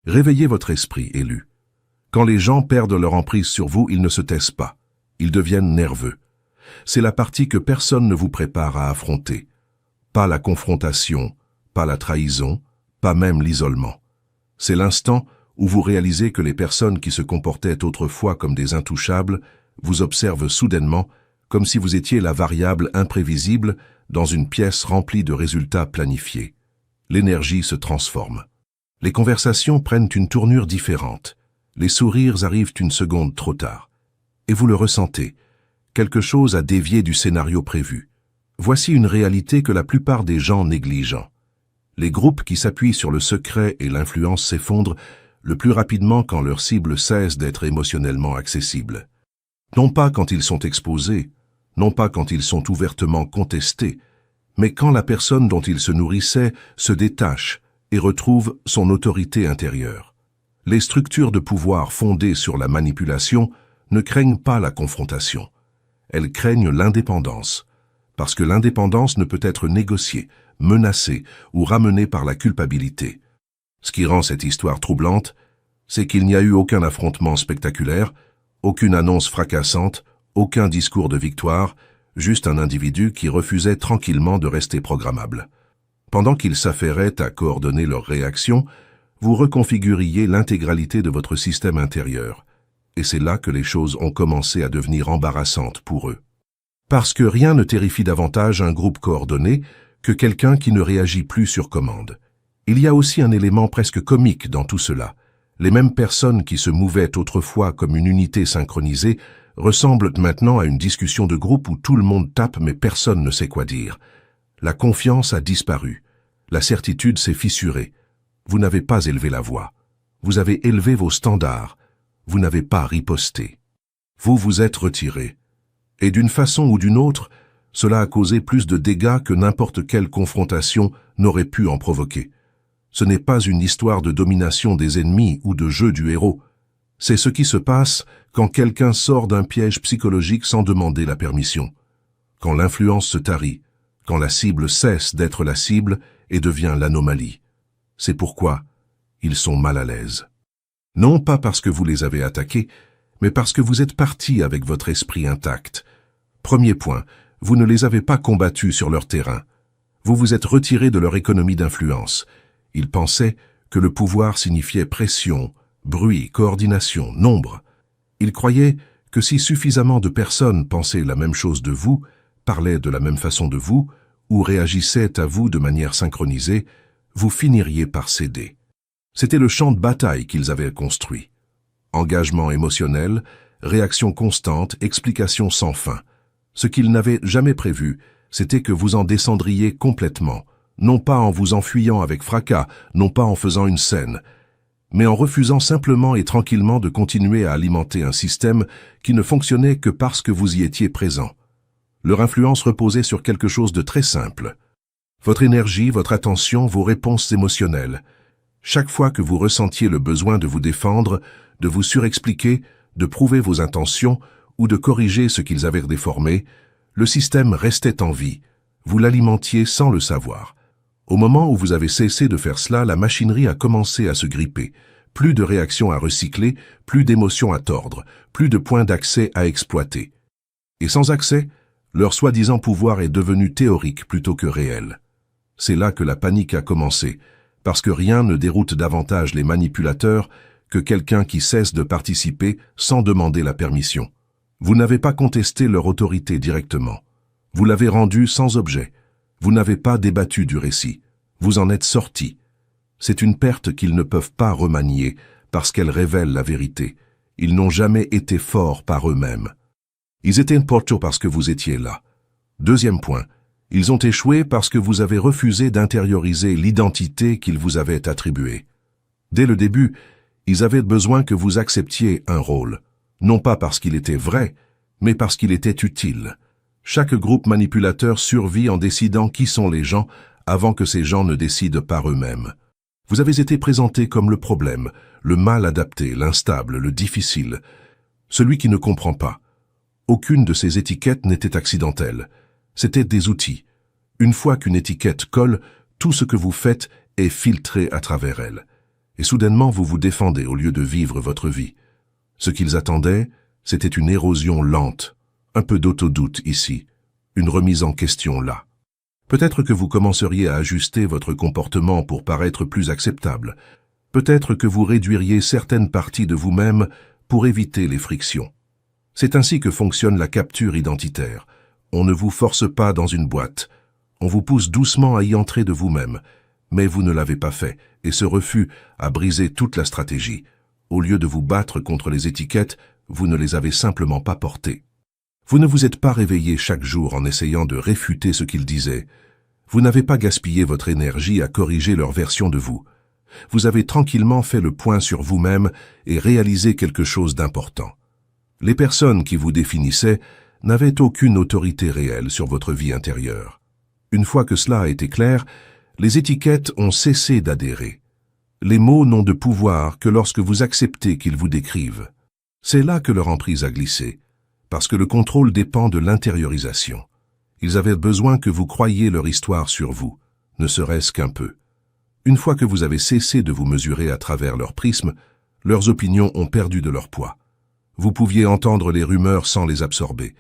Réveillez votre esprit, élu. Quand les gens perdent leur emprise sur vous, ils ne se taisent pas. Ils deviennent nerveux. C'est la partie que personne ne vous prépare à affronter. Pas la confrontation, pas la trahison, pas même l'isolement. C'est l'instant où vous réalisez que les personnes qui se comportaient autrefois comme des intouchables vous observent soudainement comme si vous étiez la variable imprévisible dans une pièce remplie de résultats planifiés. L'énergie se transforme. Les conversations prennent une tournure différente. Les sourires arrivent une seconde trop tard. Et vous le ressentez. Quelque chose a dévié du scénario prévu. Voici une réalité que la plupart des gens négligent. Les groupes qui s'appuient sur le secret et l'influence s'effondrent le plus rapidement quand leur cible cesse d'être émotionnellement accessible. Non pas quand ils sont exposés, non pas quand ils sont ouvertement contestés, mais quand la personne dont ils se nourrissaient se détache et retrouve son autorité intérieure. Les structures de pouvoir fondées sur la manipulation ne craignent pas la confrontation. Elles craignent l'indépendance, parce que l'indépendance ne peut être négociée, menacée ou ramenée par la culpabilité. Ce qui rend cette histoire troublante, c'est qu'il n'y a eu aucun affrontement spectaculaire, aucune annonce fracassante, aucun discours de victoire, juste un individu qui refusait tranquillement de rester programmable. Pendant qu'ils s'affairaient à coordonner leurs réactions, vous reconfiguriez l'intégralité de votre système intérieur. Et c'est là que les choses ont commencé à devenir embarrassantes pour eux. Parce que rien ne terrifie davantage un groupe coordonné que quelqu'un qui ne réagit plus sur commande. Il y a aussi un élément presque comique dans tout cela. Les mêmes personnes qui se mouvaient autrefois comme une unité synchronisée ressemblent maintenant à une discussion de groupe où tout le monde tape mais personne ne sait quoi dire. La confiance a disparu. La certitude s'est fissurée. Vous n'avez pas élevé la voix. Vous avez élevé vos standards. Vous n'avez pas riposté. Vous vous êtes retiré. Et d'une façon ou d'une autre, cela a causé plus de dégâts que n'importe quelle confrontation n'aurait pu en provoquer. Ce n'est pas une histoire de domination des ennemis ou de jeu du héros. C'est ce qui se passe quand quelqu'un sort d'un piège psychologique sans demander la permission. Quand l'influence se tarit, quand la cible cesse d'être la cible et devient l'anomalie. C'est pourquoi ils sont mal à l'aise. Non pas parce que vous les avez attaqués, mais parce que vous êtes partis avec votre esprit intact. Premier point, vous ne les avez pas combattus sur leur terrain. Vous vous êtes retirés de leur économie d'influence. Ils pensaient que le pouvoir signifiait pression, bruit, coordination, nombre. Ils croyaient que si suffisamment de personnes pensaient la même chose de vous, parlaient de la même façon de vous, ou réagissaient à vous de manière synchronisée, vous finiriez par céder. C'était le champ de bataille qu'ils avaient construit. Engagement émotionnel, réaction constante, explication sans fin. Ce qu'ils n'avaient jamais prévu, c'était que vous en descendriez complètement, non pas en vous enfuyant avec fracas, non pas en faisant une scène, mais en refusant simplement et tranquillement de continuer à alimenter un système qui ne fonctionnait que parce que vous y étiez présent. Leur influence reposait sur quelque chose de très simple. Votre énergie, votre attention, vos réponses émotionnelles. Chaque fois que vous ressentiez le besoin de vous défendre, de vous surexpliquer, de prouver vos intentions ou de corriger ce qu'ils avaient déformé, le système restait en vie. Vous l'alimentiez sans le savoir. Au moment où vous avez cessé de faire cela, la machinerie a commencé à se gripper. Plus de réactions à recycler, plus d'émotions à tordre, plus de points d'accès à exploiter. Et sans accès, leur soi-disant pouvoir est devenu théorique plutôt que réel. C'est là que la panique a commencé, parce que rien ne déroute davantage les manipulateurs que quelqu'un qui cesse de participer sans demander la permission. Vous n'avez pas contesté leur autorité directement. Vous l'avez rendue sans objet. Vous n'avez pas débattu du récit. Vous en êtes sorti. C'est une perte qu'ils ne peuvent pas remanier parce qu'elle révèle la vérité. Ils n'ont jamais été forts par eux-mêmes. Ils étaient importants parce que vous étiez là. Deuxième point, ils ont échoué parce que vous avez refusé d'intérioriser l'identité qu'ils vous avaient attribuée. Dès le début, ils avaient besoin que vous acceptiez un rôle, non pas parce qu'il était vrai, mais parce qu'il était utile. Chaque groupe manipulateur survit en décidant qui sont les gens avant que ces gens ne décident par eux-mêmes. Vous avez été présenté comme le problème, le mal adapté, l'instable, le difficile, celui qui ne comprend pas. Aucune de ces étiquettes n'était accidentelle. C'étaient des outils. Une fois qu'une étiquette colle, tout ce que vous faites est filtré à travers elle. et soudainement vous vous défendez au lieu de vivre votre vie. Ce qu'ils attendaient, c'était une érosion lente, un peu d'autodoute ici, une remise en question là. Peut-être que vous commenceriez à ajuster votre comportement pour paraître plus acceptable. Peut-être que vous réduiriez certaines parties de vous-même pour éviter les frictions. C'est ainsi que fonctionne la capture identitaire. On ne vous force pas dans une boîte. On vous pousse doucement à y entrer de vous-même. Mais vous ne l'avez pas fait, et ce refus a brisé toute la stratégie. Au lieu de vous battre contre les étiquettes, vous ne les avez simplement pas portées. Vous ne vous êtes pas réveillé chaque jour en essayant de réfuter ce qu'ils disaient. Vous n'avez pas gaspillé votre énergie à corriger leur version de vous. Vous avez tranquillement fait le point sur vous-même et réalisé quelque chose d'important. Les personnes qui vous définissaient n'avaient aucune autorité réelle sur votre vie intérieure. Une fois que cela a été clair, les étiquettes ont cessé d'adhérer. Les mots n'ont de pouvoir que lorsque vous acceptez qu'ils vous décrivent. C'est là que leur emprise a glissé, parce que le contrôle dépend de l'intériorisation. Ils avaient besoin que vous croyiez leur histoire sur vous, ne serait-ce qu'un peu. Une fois que vous avez cessé de vous mesurer à travers leur prisme, leurs opinions ont perdu de leur poids. Vous pouviez entendre les rumeurs sans les absorber.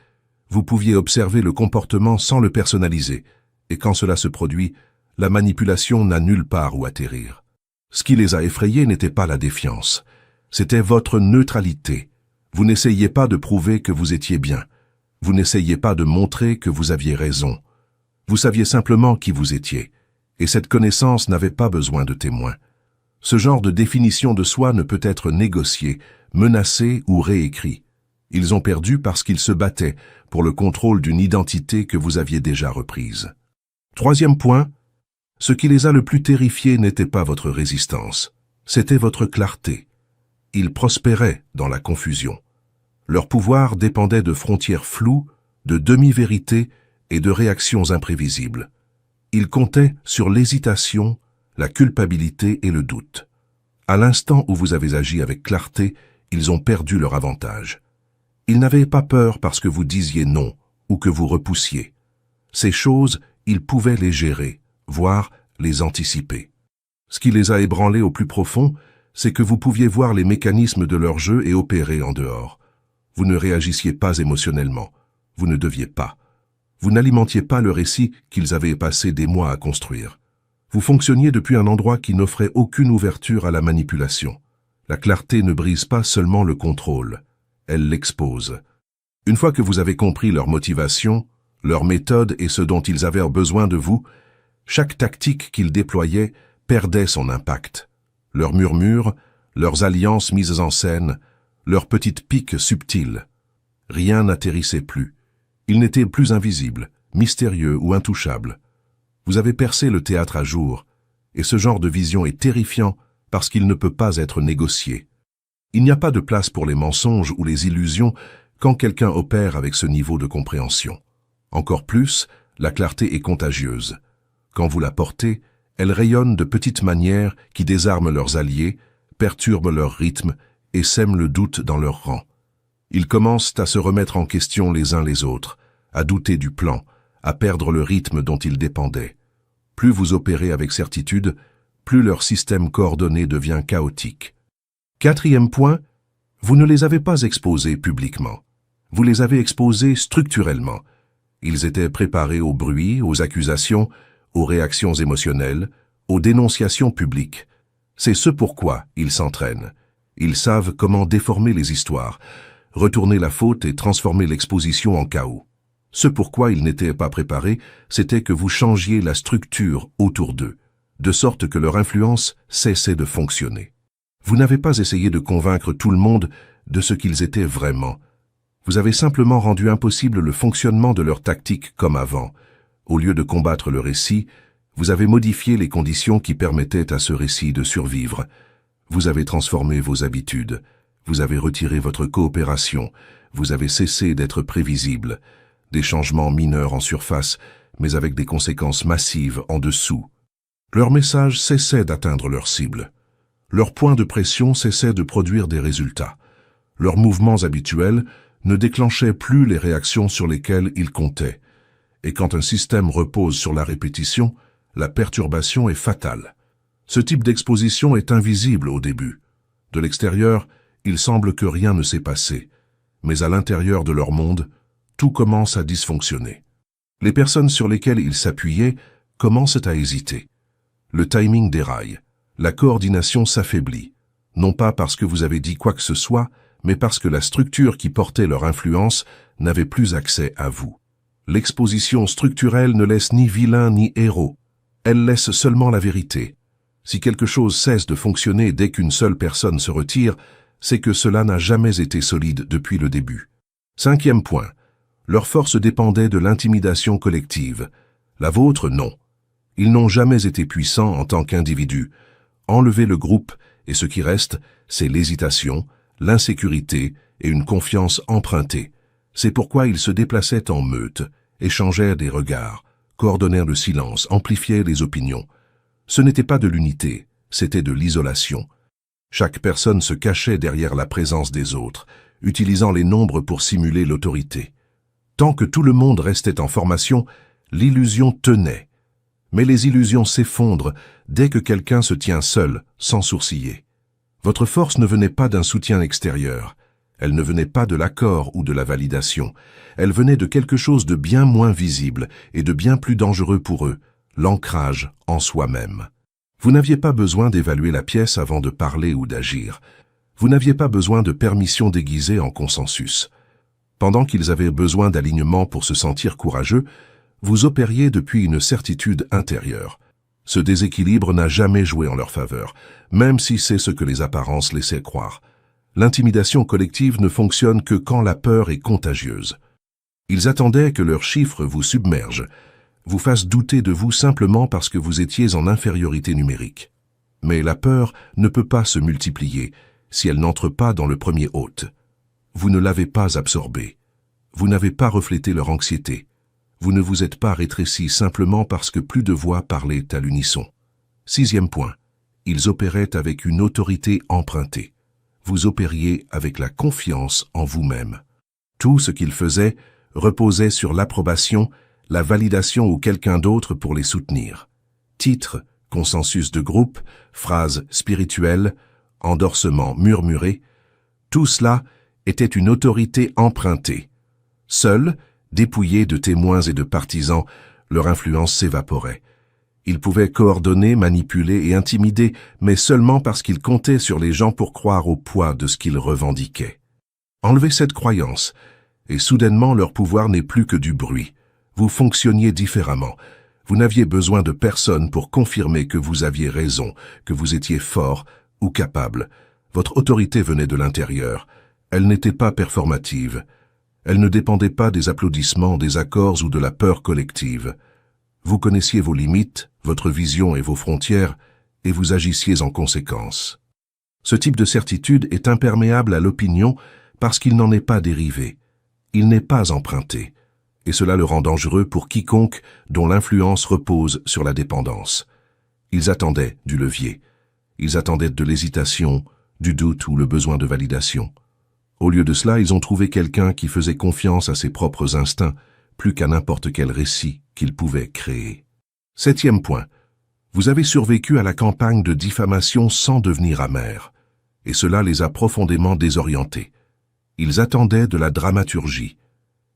Vous pouviez observer le comportement sans le personnaliser. Et quand cela se produit, la manipulation n'a nulle part où atterrir. Ce qui les a effrayés n'était pas la défiance. C'était votre neutralité. Vous n'essayiez pas de prouver que vous étiez bien. Vous n'essayiez pas de montrer que vous aviez raison. Vous saviez simplement qui vous étiez. Et cette connaissance n'avait pas besoin de témoins. Ce genre de définition de soi ne peut être négocié, menacé ou réécrit. Ils ont perdu parce qu'ils se battaient pour le contrôle d'une identité que vous aviez déjà reprise. Troisième point, ce qui les a le plus terrifiés n'était pas votre résistance, c'était votre clarté. Ils prospéraient dans la confusion. Leur pouvoir dépendait de frontières floues, de demi-vérités et de réactions imprévisibles. Ils comptaient sur l'hésitation, la culpabilité et le doute. À l'instant où vous avez agi avec clarté, ils ont perdu leur avantage. Ils n'avaient pas peur parce que vous disiez non ou que vous repoussiez. Ces choses, ils pouvaient les gérer, voire les anticiper. Ce qui les a ébranlés au plus profond, c'est que vous pouviez voir les mécanismes de leur jeu et opérer en dehors. Vous ne réagissiez pas émotionnellement. Vous ne deviez pas. Vous n'alimentiez pas le récit qu'ils avaient passé des mois à construire. Vous fonctionniez depuis un endroit qui n'offrait aucune ouverture à la manipulation. La clarté ne brise pas seulement le contrôle, elle l'expose. Une fois que vous avez compris leur motivation, leur méthode et ce dont ils avaient besoin de vous, chaque tactique qu'ils déployaient perdait son impact. Leurs murmures, leurs alliances mises en scène, leurs petites piques subtiles. Rien n'atterrissait plus. Ils n'étaient plus invisibles, mystérieux ou intouchables. Vous avez percé le théâtre à jour, et ce genre de vision est terrifiant parce qu'il ne peut pas être négocié. Il n'y a pas de place pour les mensonges ou les illusions quand quelqu'un opère avec ce niveau de compréhension. Encore plus, la clarté est contagieuse. Quand vous la portez, elle rayonne de petites manières qui désarment leurs alliés, perturbent leur rythme et sèment le doute dans leurs rangs. Ils commencent à se remettre en question les uns les autres, à douter du plan, à perdre le rythme dont ils dépendaient. Plus vous opérez avec certitude, plus leur système coordonné devient chaotique. Quatrième point, vous ne les avez pas exposés publiquement. Vous les avez exposés structurellement. Ils étaient préparés au bruit, aux accusations, aux réactions émotionnelles, aux dénonciations publiques. C'est ce pourquoi ils s'entraînent. Ils savent comment déformer les histoires, retourner la faute et transformer l'exposition en chaos. Ce pourquoi ils n'étaient pas préparés, c'était que vous changiez la structure autour d'eux, de sorte que leur influence cessait de fonctionner. Vous n'avez pas essayé de convaincre tout le monde de ce qu'ils étaient vraiment. Vous avez simplement rendu impossible le fonctionnement de leur tactique comme avant. Au lieu de combattre le récit, vous avez modifié les conditions qui permettaient à ce récit de survivre. Vous avez transformé vos habitudes. Vous avez retiré votre coopération. Vous avez cessé d'être prévisible. Des changements mineurs en surface, mais avec des conséquences massives en dessous. Leur message cessait d'atteindre leur cible. Leur point de pression cessait de produire des résultats. Leurs mouvements habituels ne déclenchaient plus les réactions sur lesquelles ils comptaient. Et quand un système repose sur la répétition, la perturbation est fatale. Ce type d'exposition est invisible au début. De l'extérieur, il semble que rien ne s'est passé, mais à l'intérieur de leur monde, tout commence à dysfonctionner. Les personnes sur lesquelles ils s'appuyaient commencent à hésiter. Le timing déraille, la coordination s'affaiblit, non pas parce que vous avez dit quoi que ce soit, mais parce que la structure qui portait leur influence n'avait plus accès à vous. L'exposition structurelle ne laisse ni vilain ni héros. Elle laisse seulement la vérité. Si quelque chose cesse de fonctionner dès qu'une seule personne se retire, c'est que cela n'a jamais été solide depuis le début. 5e point. Leur force dépendait de l'intimidation collective. La vôtre, non. Ils n'ont jamais été puissants en tant qu'individus. Enlevez le groupe, et ce qui reste, c'est l'hésitation, l'insécurité et une confiance empruntée. C'est pourquoi ils se déplaçaient en meute, échangèrent des regards, coordonnèrent le silence, amplifièrent les opinions. Ce n'était pas de l'unité, c'était de l'isolation. Chaque personne se cachait derrière la présence des autres, utilisant les nombres pour simuler l'autorité. Tant que tout le monde restait en formation, l'illusion tenait. Mais les illusions s'effondrent dès que quelqu'un se tient seul, sans sourciller. Votre force ne venait pas d'un soutien extérieur. Elle ne venait pas de l'accord ou de la validation. Elle venait de quelque chose de bien moins visible et de bien plus dangereux pour eux, l'ancrage en soi-même. Vous n'aviez pas besoin d'évaluer la pièce avant de parler ou d'agir. Vous n'aviez pas besoin de permission déguisée en consensus. Pendant qu'ils avaient besoin d'alignement pour se sentir courageux, vous opériez depuis une certitude intérieure. Ce déséquilibre n'a jamais joué en leur faveur, même si c'est ce que les apparences laissaient croire. L'intimidation collective ne fonctionne que quand la peur est contagieuse. Ils attendaient que leurs chiffres vous submergent, vous fassent douter de vous simplement parce que vous étiez en infériorité numérique. Mais la peur ne peut pas se multiplier si elle n'entre pas dans le premier hôte. Vous ne l'avez pas absorbée. Vous n'avez pas reflété leur anxiété. Vous ne vous êtes pas rétréci simplement parce que plus de voix parlaient à l'unisson. 6e point. Ils opéraient avec une autorité empruntée. Vous opériez avec la confiance en vous-même. Tout ce qu'ils faisaient reposait sur l'approbation, la validation ou quelqu'un d'autre pour les soutenir. Titre, consensus de groupe, phrases spirituelles, endorsements murmurés, tout cela était une autorité empruntée. Seuls, dépouillés de témoins et de partisans, leur influence s'évaporait. Ils pouvaient coordonner, manipuler et intimider, mais seulement parce qu'ils comptaient sur les gens pour croire au poids de ce qu'ils revendiquaient. Enlevez cette croyance, et soudainement leur pouvoir n'est plus que du bruit. Vous fonctionniez différemment. Vous n'aviez besoin de personne pour confirmer que vous aviez raison, que vous étiez fort ou capable. Votre autorité venait de l'intérieur. Elle n'était pas performative. Elle ne dépendait pas des applaudissements, des accords ou de la peur collective. Vous connaissiez vos limites, votre vision et vos frontières, et vous agissiez en conséquence. Ce type de certitude est imperméable à l'opinion parce qu'il n'en est pas dérivé. Il n'est pas emprunté, et cela le rend dangereux pour quiconque dont l'influence repose sur la dépendance. Ils attendaient du levier. Ils attendaient de l'hésitation, du doute ou le besoin de validation. Au lieu de cela, ils ont trouvé quelqu'un qui faisait confiance à ses propres instincts, plus qu'à n'importe quel récit qu'ils pouvaient créer. 7e point. Vous avez survécu à la campagne de diffamation sans devenir amer, et cela les a profondément désorientés. Ils attendaient de la dramaturgie.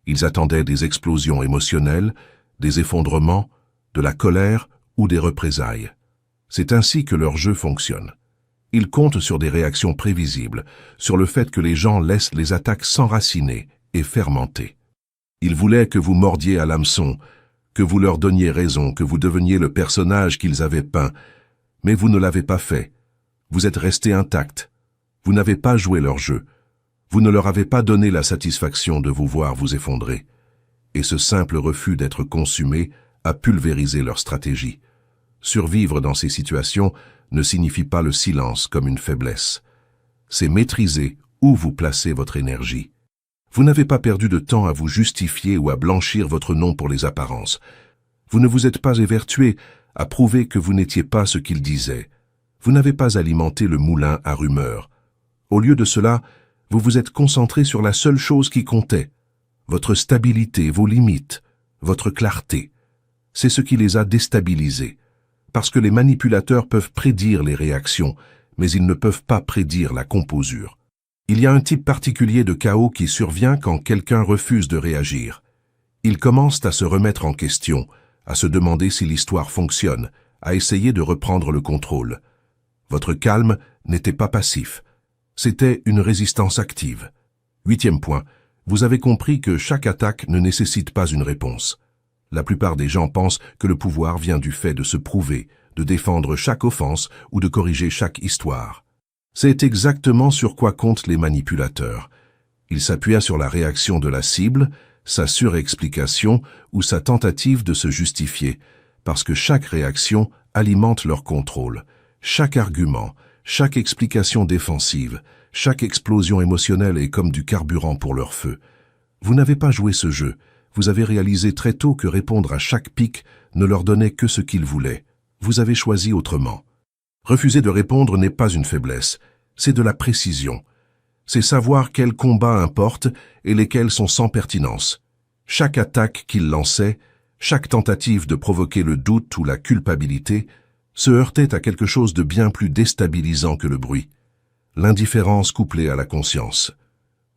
Ils attendaient des explosions émotionnelles, des effondrements, de la colère ou des représailles. C'est ainsi que leur jeu fonctionne. Ils comptent sur des réactions prévisibles, sur le fait que les gens laissent les attaques s'enraciner et fermenter. Ils voulaient que vous mordiez à l'hameçon, que vous leur donniez raison, que vous deveniez le personnage qu'ils avaient peint, mais vous ne l'avez pas fait. Vous êtes resté intact. Vous n'avez pas joué leur jeu. Vous ne leur avez pas donné la satisfaction de vous voir vous effondrer. Et ce simple refus d'être consumé a pulvérisé leur stratégie. Survivre dans ces situations ne signifie pas le silence comme une faiblesse. C'est maîtriser où vous placez votre énergie. Vous n'avez pas perdu de temps à vous justifier ou à blanchir votre nom pour les apparences. Vous ne vous êtes pas évertué à prouver que vous n'étiez pas ce qu'ils disaient. Vous n'avez pas alimenté le moulin à rumeurs. Au lieu de cela, vous vous êtes concentré sur la seule chose qui comptait, votre stabilité, vos limites, votre clarté. C'est ce qui les a déstabilisés. Parce que les manipulateurs peuvent prédire les réactions, mais ils ne peuvent pas prédire la composure. Il y a un type particulier de chaos qui survient quand quelqu'un refuse de réagir. Ils commencent à se remettre en question, à se demander si l'histoire fonctionne, à essayer de reprendre le contrôle. Votre calme n'était pas passif. C'était une résistance active. 8e point, vous avez compris que chaque attaque ne nécessite pas une réponse. La plupart des gens pensent que le pouvoir vient du fait de se prouver, de défendre chaque offense ou de corriger chaque histoire. C'est exactement sur quoi comptent les manipulateurs. Ils s'appuient sur la réaction de la cible, sa surexplication ou sa tentative de se justifier, parce que chaque réaction alimente leur contrôle. Chaque argument, chaque explication défensive, chaque explosion émotionnelle est comme du carburant pour leur feu. Vous n'avez pas joué ce jeu. Vous avez réalisé très tôt que répondre à chaque pic ne leur donnait que ce qu'ils voulaient. Vous avez choisi autrement. Refuser de répondre n'est pas une faiblesse, c'est de la précision. C'est savoir quels combats importent et lesquels sont sans pertinence. Chaque attaque qu'ils lançaient, chaque tentative de provoquer le doute ou la culpabilité, se heurtait à quelque chose de bien plus déstabilisant que le bruit. L'indifférence couplée à la conscience.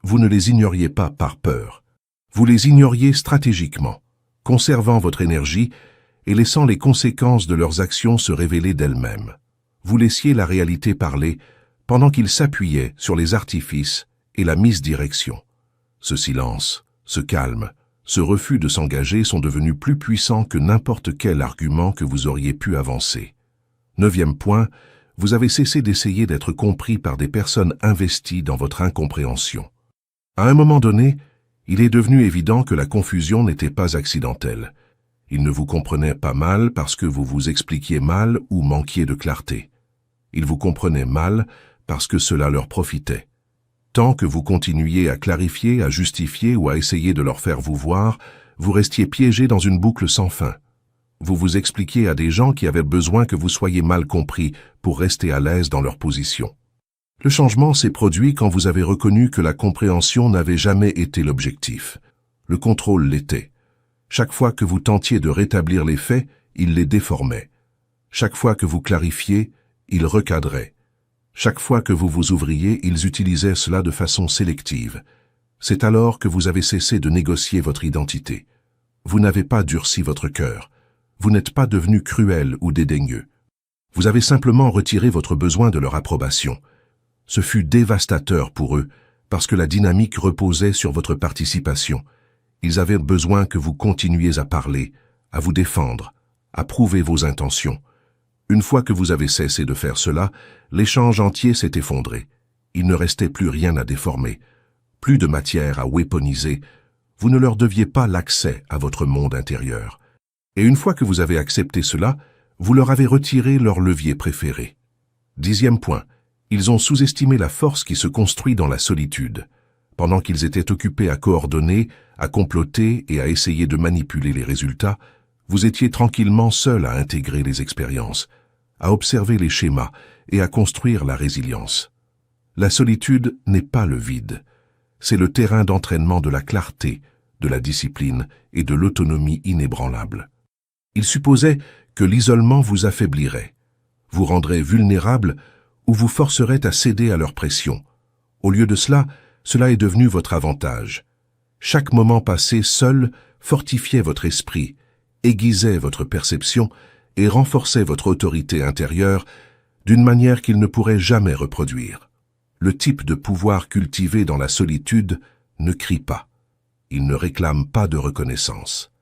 Vous ne les ignoriez pas par peur. Vous les ignoriez stratégiquement, conservant votre énergie et laissant les conséquences de leurs actions se révéler d'elles-mêmes. Vous laissiez la réalité parler pendant qu'ils s'appuyaient sur les artifices et la misdirection. Ce silence, ce calme, ce refus de s'engager sont devenus plus puissants que n'importe quel argument que vous auriez pu avancer. 9e point, vous avez cessé d'essayer d'être compris par des personnes investies dans votre incompréhension. À un moment donné, il est devenu évident que la confusion n'était pas accidentelle. Ils ne vous comprenaient pas mal parce que vous vous expliquiez mal ou manquiez de clarté. Ils vous comprenaient mal parce que cela leur profitait. Tant que vous continuiez à clarifier, à justifier ou à essayer de leur faire vous voir, vous restiez piégé dans une boucle sans fin. Vous vous expliquiez à des gens qui avaient besoin que vous soyez mal compris pour rester à l'aise dans leur position. Le changement s'est produit quand vous avez reconnu que la compréhension n'avait jamais été l'objectif. Le contrôle l'était. Chaque fois que vous tentiez de rétablir les faits, il les déformait. Chaque fois que vous clarifiez, il recadrait. Chaque fois que vous vous ouvriez, ils utilisaient cela de façon sélective. C'est alors que vous avez cessé de négocier votre identité. Vous n'avez pas durci votre cœur. Vous n'êtes pas devenu cruel ou dédaigneux. Vous avez simplement retiré votre besoin de leur approbation. Ce fut dévastateur pour eux, parce que la dynamique reposait sur votre participation. Ils avaient besoin que vous continuiez à parler, à vous défendre, à prouver vos intentions. Une fois que vous avez cessé de faire cela, l'échange entier s'est effondré. Il ne restait plus rien à déformer, plus de matière à weaponiser. Vous ne leur deviez pas l'accès à votre monde intérieur. Et une fois que vous avez accepté cela, vous leur avez retiré leur levier préféré. 10e point. Ils ont sous-estimé la force qui se construit dans la solitude. Pendant qu'ils étaient occupés à coordonner, à comploter et à essayer de manipuler les résultats, vous étiez tranquillement seul à intégrer les expériences, à observer les schémas et à construire la résilience. La solitude n'est pas le vide. C'est le terrain d'entraînement de la clarté, de la discipline et de l'autonomie inébranlable. Ils supposaient que l'isolement vous affaiblirait, vous rendrait vulnérable ou vous forcerait à céder à leur pression. Au lieu de cela, cela est devenu votre avantage. Chaque moment passé seul fortifiait votre esprit, aiguisait votre perception et renforçait votre autorité intérieure d'une manière qu'il ne pourrait jamais reproduire. Le type de pouvoir cultivé dans la solitude ne crie pas. Il ne réclame pas de reconnaissance.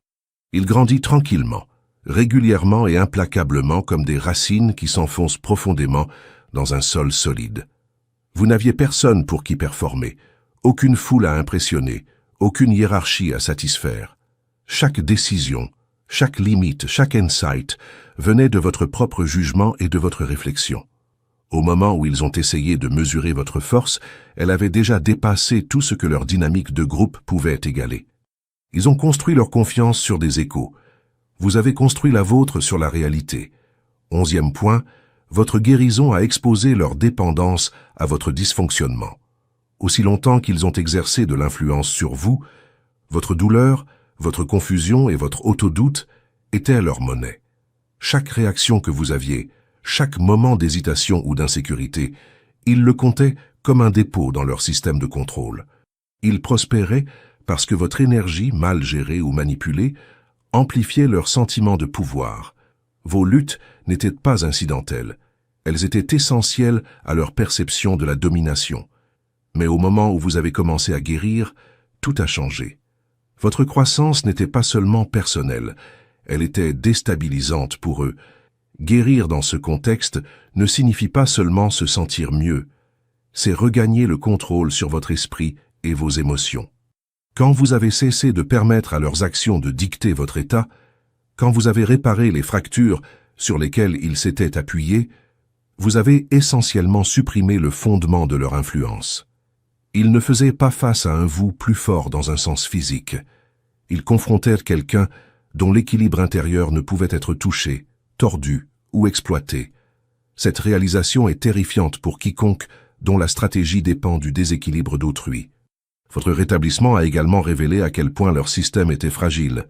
Il grandit tranquillement, régulièrement et implacablement comme des racines qui s'enfoncent profondément dans un sol solide. Vous n'aviez personne pour qui performer, aucune foule à impressionner, aucune hiérarchie à satisfaire. Chaque décision, chaque limite, chaque insight venait de votre propre jugement et de votre réflexion. Au moment où ils ont essayé de mesurer votre force, elle avait déjà dépassé tout ce que leur dynamique de groupe pouvait égaler. Ils ont construit leur confiance sur des échos. Vous avez construit la vôtre sur la réalité. 11e point, votre guérison a exposé leur dépendance à votre dysfonctionnement. Aussi longtemps qu'ils ont exercé de l'influence sur vous, votre douleur, votre confusion et votre autodoute étaient leur monnaie. Chaque réaction que vous aviez, chaque moment d'hésitation ou d'insécurité, ils le comptaient comme un dépôt dans leur système de contrôle. Ils prospéraient parce que votre énergie, mal gérée ou manipulée, amplifiait leur sentiment de pouvoir. Vos luttes n'étaient pas incidentelles. Elles étaient essentielles à leur perception de la domination. Mais au moment où vous avez commencé à guérir, tout a changé. Votre croissance n'était pas seulement personnelle, elle était déstabilisante pour eux. Guérir dans ce contexte ne signifie pas seulement se sentir mieux, c'est regagner le contrôle sur votre esprit et vos émotions. Quand vous avez cessé de permettre à leurs actions de dicter votre état, quand vous avez réparé les fractures sur lesquelles ils s'étaient appuyés, vous avez essentiellement supprimé le fondement de leur influence. Ils ne faisaient pas face à un vous plus fort dans un sens physique. Ils confrontaient quelqu'un dont l'équilibre intérieur ne pouvait être touché, tordu ou exploité. Cette réalisation est terrifiante pour quiconque dont la stratégie dépend du déséquilibre d'autrui. Votre rétablissement a également révélé à quel point leur système était fragile.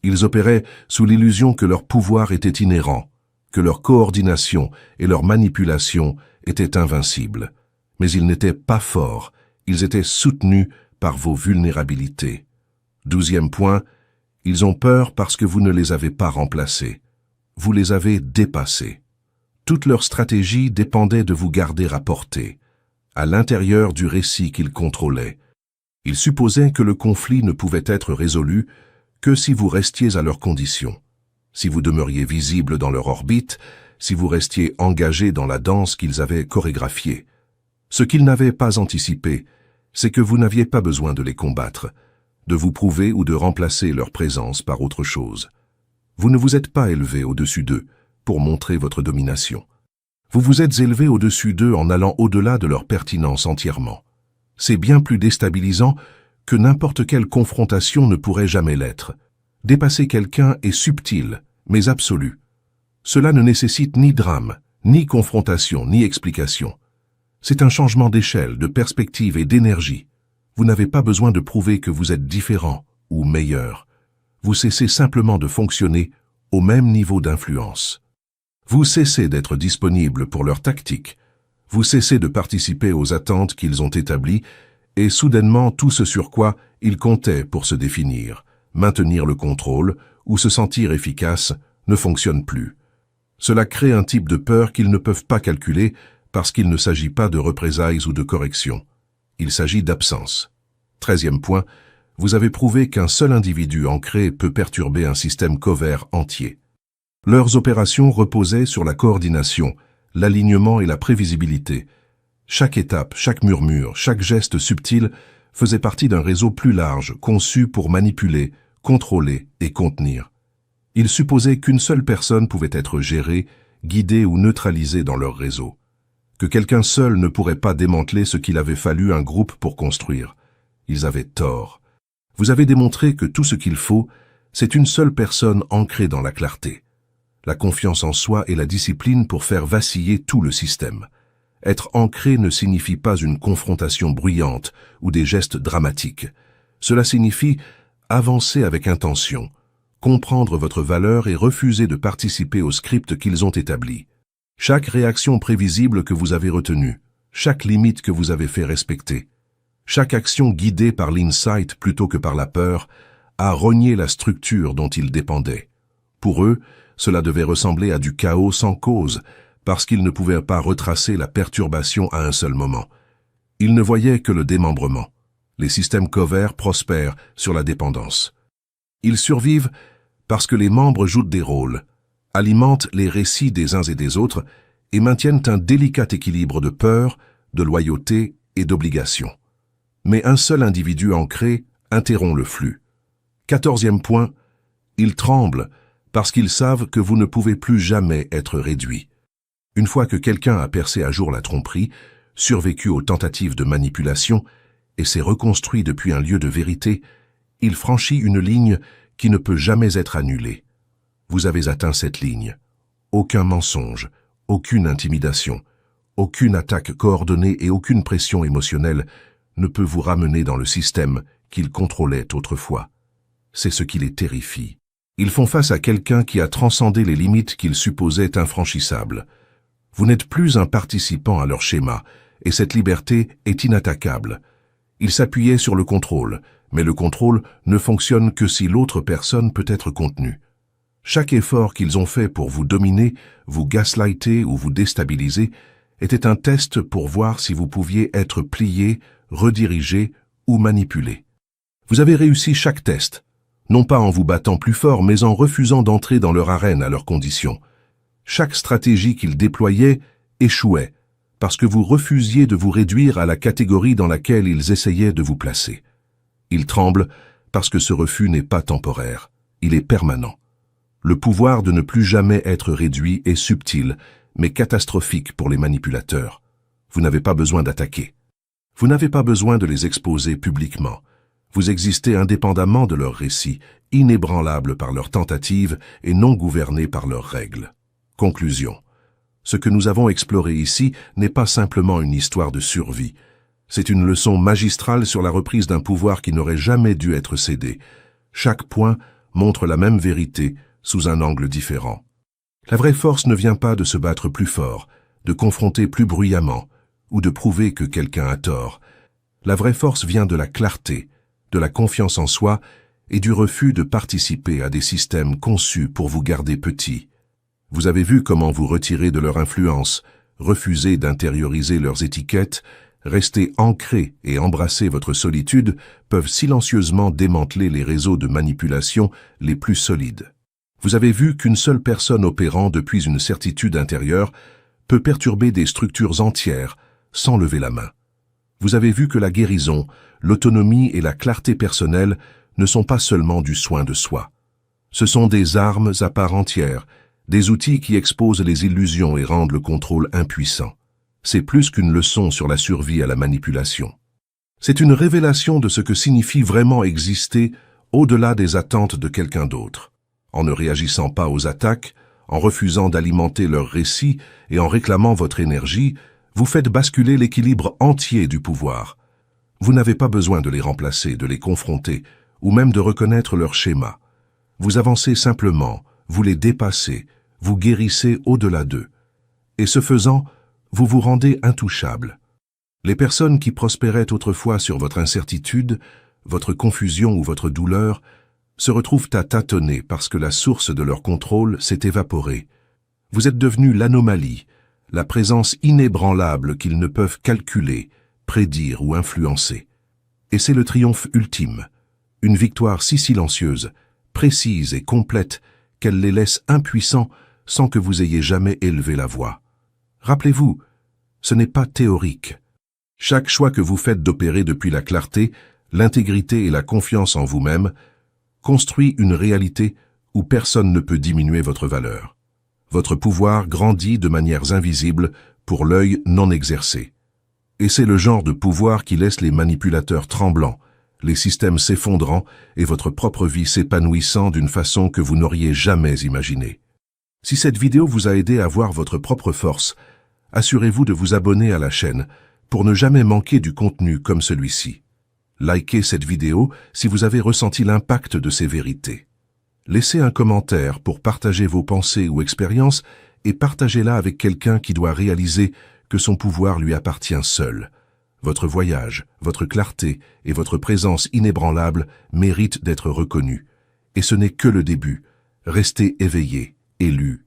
Ils opéraient sous l'illusion que leur pouvoir était inhérent, que leur coordination et leur manipulation étaient invincibles. Mais ils n'étaient pas forts, ils étaient soutenus par vos vulnérabilités. 12e point, ils ont peur parce que vous ne les avez pas remplacés. Vous les avez dépassés. Toute leur stratégie dépendait de vous garder à portée, à l'intérieur du récit qu'ils contrôlaient. Ils supposaient que le conflit ne pouvait être résolu que si vous restiez à leurs conditions, si vous demeuriez visible dans leur orbite, si vous restiez engagé dans la danse qu'ils avaient chorégraphiée. Ce qu'ils n'avaient pas anticipé, c'est que vous n'aviez pas besoin de les combattre, de vous prouver ou de remplacer leur présence par autre chose. Vous ne vous êtes pas élevé au-dessus d'eux pour montrer votre domination. Vous vous êtes élevé au-dessus d'eux en allant au-delà de leur pertinence entièrement. C'est bien plus déstabilisant que n'importe quelle confrontation ne pourrait jamais l'être. Dépasser quelqu'un est subtil, mais absolu. Cela ne nécessite ni drame, ni confrontation, ni explication. C'est un changement d'échelle, de perspective et d'énergie. Vous n'avez pas besoin de prouver que vous êtes différent ou meilleur. Vous cessez simplement de fonctionner au même niveau d'influence. Vous cessez d'être disponible pour leurs tactiques. Vous cessez de participer aux attentes qu'ils ont établies et soudainement tout ce sur quoi ils comptaient pour se définir, maintenir le contrôle ou se sentir efficace ne fonctionne plus. Cela crée un type de peur qu'ils ne peuvent pas calculer parce qu'il ne s'agit pas de représailles ou de corrections. Il s'agit d'absence. 13e point, vous avez prouvé qu'un seul individu ancré peut perturber un système covert entier. Leurs opérations reposaient sur la coordination, l'alignement et la prévisibilité. Chaque étape, chaque murmure, chaque geste subtil faisait partie d'un réseau plus large, conçu pour manipuler, contrôler et contenir. Ils supposaient qu'une seule personne pouvait être gérée, guidée ou neutralisée dans leur réseau. Que quelqu'un seul ne pourrait pas démanteler ce qu'il avait fallu un groupe pour construire. Ils avaient tort. Vous avez démontré que tout ce qu'il faut, c'est une seule personne ancrée dans la clarté. La confiance en soi et la discipline pour faire vaciller tout le système. Être ancré ne signifie pas une confrontation bruyante ou des gestes dramatiques. Cela signifie avancer avec intention, comprendre votre valeur et refuser de participer au script qu'ils ont établi. Chaque réaction prévisible que vous avez retenue, chaque limite que vous avez fait respecter, chaque action guidée par l'insight plutôt que par la peur, a rogné la structure dont ils dépendaient. Pour eux, cela devait ressembler à du chaos sans cause, parce qu'ils ne pouvaient pas retracer la perturbation à un seul moment. Ils ne voyaient que le démembrement. Les systèmes coverts prospèrent sur la dépendance. Ils survivent parce que les membres jouent des rôles, alimentent les récits des uns et des autres et maintiennent un délicat équilibre de peur, de loyauté et d'obligation. Mais un seul individu ancré interrompt le flux. 14e point, ils tremblent parce qu'ils savent que vous ne pouvez plus jamais être réduit. Une fois que quelqu'un a percé à jour la tromperie, survécu aux tentatives de manipulation et s'est reconstruit depuis un lieu de vérité, il franchit une ligne qui ne peut jamais être annulée. Vous avez atteint cette ligne. Aucun mensonge, aucune intimidation, aucune attaque coordonnée et aucune pression émotionnelle ne peut vous ramener dans le système qu'il contrôlait autrefois. C'est ce qui les terrifie. Ils font face à quelqu'un qui a transcendé les limites qu'ils supposaient infranchissables. Vous n'êtes plus un participant à leur schéma, et cette liberté est inattaquable. Ils s'appuyaient sur le contrôle, mais le contrôle ne fonctionne que si l'autre personne peut être contenue. Chaque effort qu'ils ont fait pour vous dominer, vous gaslighter ou vous déstabiliser était un test pour voir si vous pouviez être plié, redirigé ou manipulé. Vous avez réussi chaque test, non pas en vous battant plus fort, mais en refusant d'entrer dans leur arène à leurs conditions. Chaque stratégie qu'ils déployaient échouait, parce que vous refusiez de vous réduire à la catégorie dans laquelle ils essayaient de vous placer. Ils tremblent parce que ce refus n'est pas temporaire, il est permanent. Le pouvoir de ne plus jamais être réduit est subtil, mais catastrophique pour les manipulateurs. Vous n'avez pas besoin d'attaquer. Vous n'avez pas besoin de les exposer publiquement. Vous existez indépendamment de leurs récits, inébranlables par leurs tentatives et non gouvernés par leurs règles. Conclusion. Ce que nous avons exploré ici n'est pas simplement une histoire de survie. C'est une leçon magistrale sur la reprise d'un pouvoir qui n'aurait jamais dû être cédé. Chaque point montre la même vérité sous un angle différent. La vraie force ne vient pas de se battre plus fort, de confronter plus bruyamment, ou de prouver que quelqu'un a tort. La vraie force vient de la clarté, de la confiance en soi et du refus de participer à des systèmes conçus pour vous garder petit. Vous avez vu comment vous retirer de leur influence, refuser d'intérioriser leurs étiquettes, rester ancré et embrasser votre solitude peuvent silencieusement démanteler les réseaux de manipulation les plus solides. Vous avez vu qu'une seule personne opérant depuis une certitude intérieure peut perturber des structures entières sans lever la main. Vous avez vu que la guérison, l'autonomie et la clarté personnelle ne sont pas seulement du soin de soi. Ce sont des armes à part entière, des outils qui exposent les illusions et rendent le contrôle impuissant. C'est plus qu'une leçon sur la survie à la manipulation. C'est une révélation de ce que signifie vraiment exister au-delà des attentes de quelqu'un d'autre. En ne réagissant pas aux attaques, en refusant d'alimenter leurs récits et en réclamant votre énergie, vous faites basculer l'équilibre entier du pouvoir. Vous n'avez pas besoin de les remplacer, de les confronter, ou même de reconnaître leur schéma. Vous avancez simplement, vous les dépassez, vous guérissez au-delà d'eux. Et ce faisant, vous vous rendez intouchable. Les personnes qui prospéraient autrefois sur votre incertitude, votre confusion ou votre douleur, se retrouvent à tâtonner parce que la source de leur contrôle s'est évaporée. Vous êtes devenu l'anomalie, la présence inébranlable qu'ils ne peuvent calculer, prédire ou influencer. Et c'est le triomphe ultime, une victoire si silencieuse, précise et complète qu'elle les laisse impuissants sans que vous ayez jamais élevé la voix. Rappelez-vous, ce n'est pas théorique. Chaque choix que vous faites d'opérer depuis la clarté, l'intégrité et la confiance en vous-même construit une réalité où personne ne peut diminuer votre valeur. Votre pouvoir grandit de manières invisibles pour l'œil non exercé. Et c'est le genre de pouvoir qui laisse les manipulateurs tremblants, les systèmes s'effondrant et votre propre vie s'épanouissant d'une façon que vous n'auriez jamais imaginée. Si cette vidéo vous a aidé à voir votre propre force, assurez-vous de vous abonner à la chaîne pour ne jamais manquer du contenu comme celui-ci. Likez cette vidéo si vous avez ressenti l'impact de ces vérités. Laissez un commentaire pour partager vos pensées ou expériences et partagez-la avec quelqu'un qui doit réaliser que son pouvoir lui appartient seul. Votre voyage, votre clarté et votre présence inébranlable méritent d'être reconnus. Et ce n'est que le début. Restez éveillés, élus,